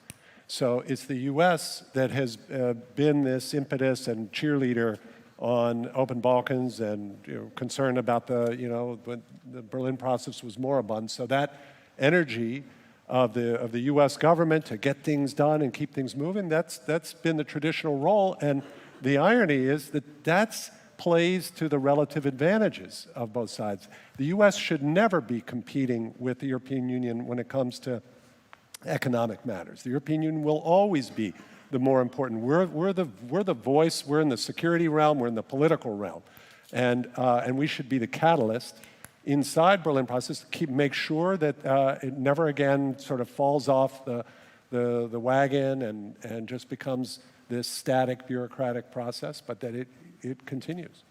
So it's the US that has been this impetus and cheerleader on Open Balkans, and concerned about when the Berlin process was moribund. So that energy of the US government to get things done and keep things moving, that's been the traditional role. And the irony is that plays to the relative advantages of both sides. The US should never be competing with the European Union when it comes to economic matters. The European Union will always be the more important. We're the voice. We're in the security realm. We're in the political realm, and we should be the catalyst inside Berlin process, make sure that it never again sort of falls off the wagon and just becomes this static bureaucratic process, but that it continues?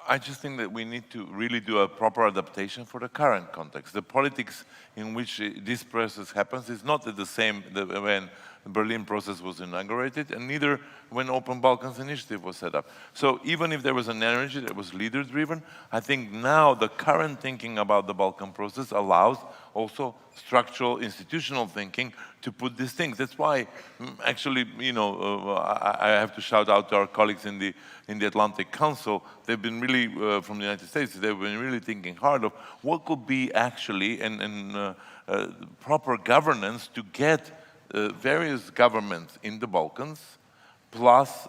I just think that we need to really do a proper adaptation for the current context. The politics in which this process happens is not the same when the Berlin process was inaugurated, and neither when Open Balkans initiative was set up. So even if there was an energy that was leader-driven, I think now the current thinking about the Balkan process allows also structural, institutional thinking to put these things. That's why, actually, you know, I have to shout out to our colleagues in the Atlantic Council. They've been really, from the United States, they've been really thinking hard of what could be actually proper governance to get various governments in the Balkans, plus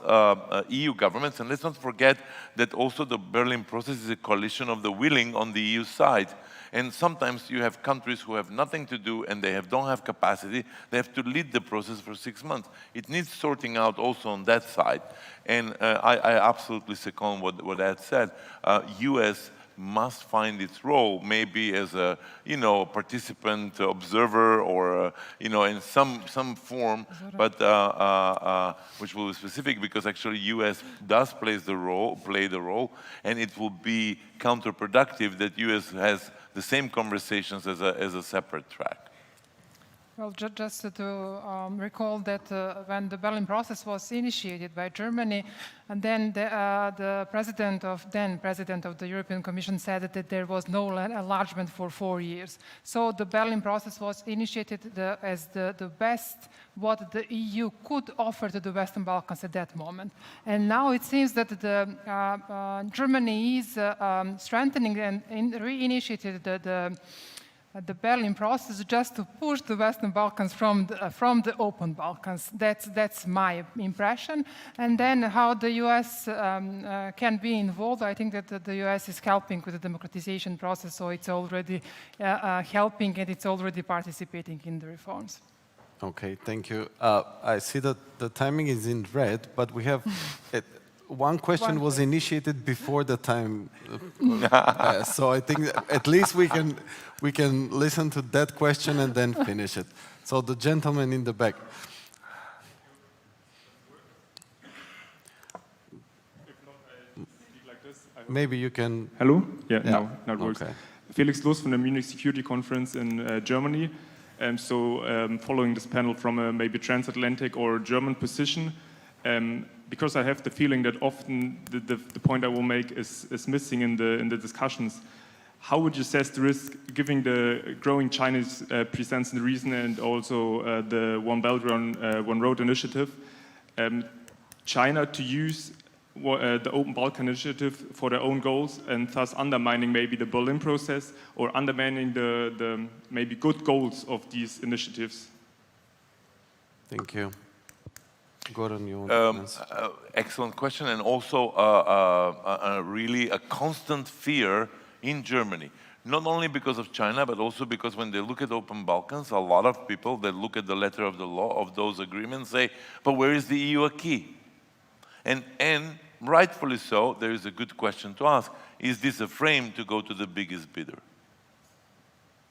EU governments. And let's not forget that also the Berlin process is a coalition of the willing on the EU side. And sometimes you have countries who have nothing to do and they don't have capacity. They have to lead the process for 6 months. It needs sorting out also on that side. And I absolutely second what Ed said. US must find its role, maybe as a, you know, participant, observer, or in some form, but which will be specific, because actually US does play the role, and it will be counterproductive that US has the same conversations as a separate track. Well, just to recall that when the Berlin process was initiated by Germany, and then the president of the European Commission said that there was no enlargement for 4 years. So the Berlin process was initiated as the best what the EU could offer to the Western Balkans at that moment. And now it seems that Germany is strengthening and reinitiated the Berlin process just to push the Western Balkans from the Open Balkans. That's my impression. And then how the US can be involved, I think that the US is helping with the democratization process, so it's already helping and it's already participating in the reforms. Okay, thank you. I see that the timing is in red, but we have... One question was initiated before the time, so I think at least we can listen to that question and then finish it. So the gentleman in the back. Maybe you can... Hello? Yeah, now it works. Okay. Felix Lust from the Munich Security Conference in Germany. Following this panel from a maybe transatlantic or German position, because I have the feeling that often the point I will make is missing in the discussions. How would you assess the risk, given the growing Chinese presence in the region and also the One Belt, One Road initiative, China to use the Open Balkan initiative for their own goals and thus undermining maybe the Berlin process or undermining the maybe good goals of these initiatives? Thank you. Goran, you excellent question, and also really a constant fear in Germany. Not only because of China, but also because when they look at Open Balkans, a lot of people that look at the letter of the law of those agreements say, but where is the EU acquis? And rightfully so, there is a good question to ask. Is this a frame to go to the biggest bidder?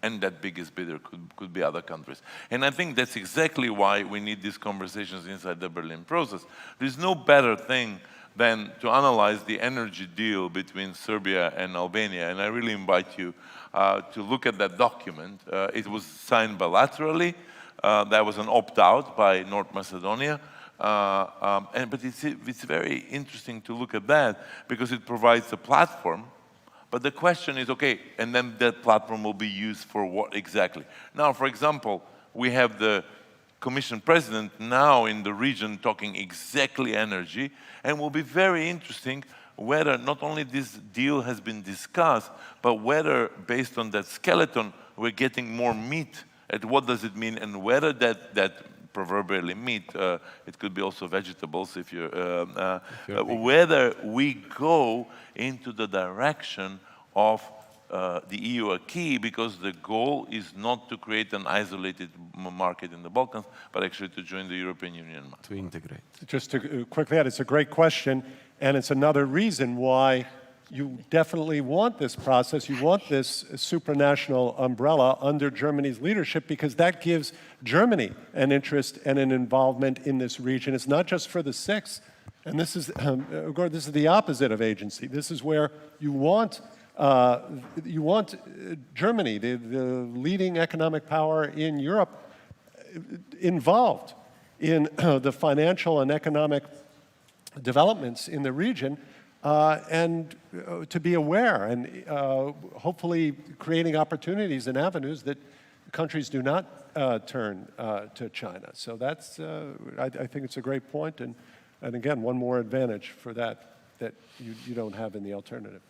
And that biggest bidder could be other countries. And I think that's exactly why we need these conversations inside the Berlin process. There's no better thing than to analyze the energy deal between Serbia and Albania. And I really invite you to look at that document. It was signed bilaterally. That was an opt-out by North Macedonia. But it's very interesting to look at that because it provides a platform. But the question is, okay, and then that platform will be used for what exactly? Now, for example, we have the Commission President now in the region talking exactly energy, and will be very interesting whether not only this deal has been discussed, but whether, based on that skeleton, we're getting more meat at what does it mean, and whether that proverbially meat, it could be also vegetables if you're, whether we go into the direction of the EU acquis, because the goal is not to create an isolated market in the Balkans, but actually to join the European Union market. To integrate. Just to quickly add, it's a great question, and it's another reason why you definitely want this process. You want this supranational umbrella under Germany's leadership because that gives Germany an interest and an involvement in this region. It's not just for the six. And this is the opposite of agency. This is where you want Germany, the leading economic power in Europe, involved in the financial and economic developments in the region, and to be aware and hopefully creating opportunities and avenues that countries do not turn to China. So that's, I think it's a great point, and again, one more advantage for that you don't have in the alternative.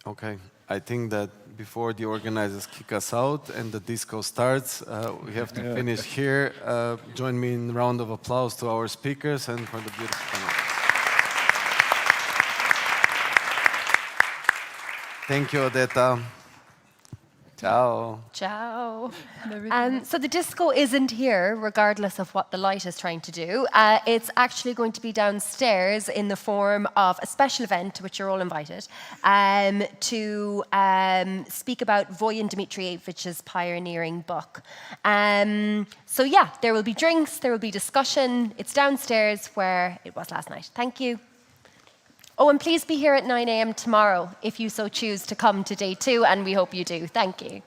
Okay, I think that before the organizers kick us out and the disco starts, we have to finish here. Join me in a round of applause to our speakers and for the beautiful panel. Thank you, Odeta. Ciao. Ciao. So the disco isn't here, regardless of what the light is trying to do. It's actually going to be downstairs in the form of a special event, to which you're all invited, to speak about Voyin Dmitrievich's pioneering book. So yeah, there will be drinks, there will be discussion. It's downstairs where it was last night. Thank you. Oh, and please be here at 9 a.m. tomorrow if you so choose to come to day 2, and we hope you do. Thank you.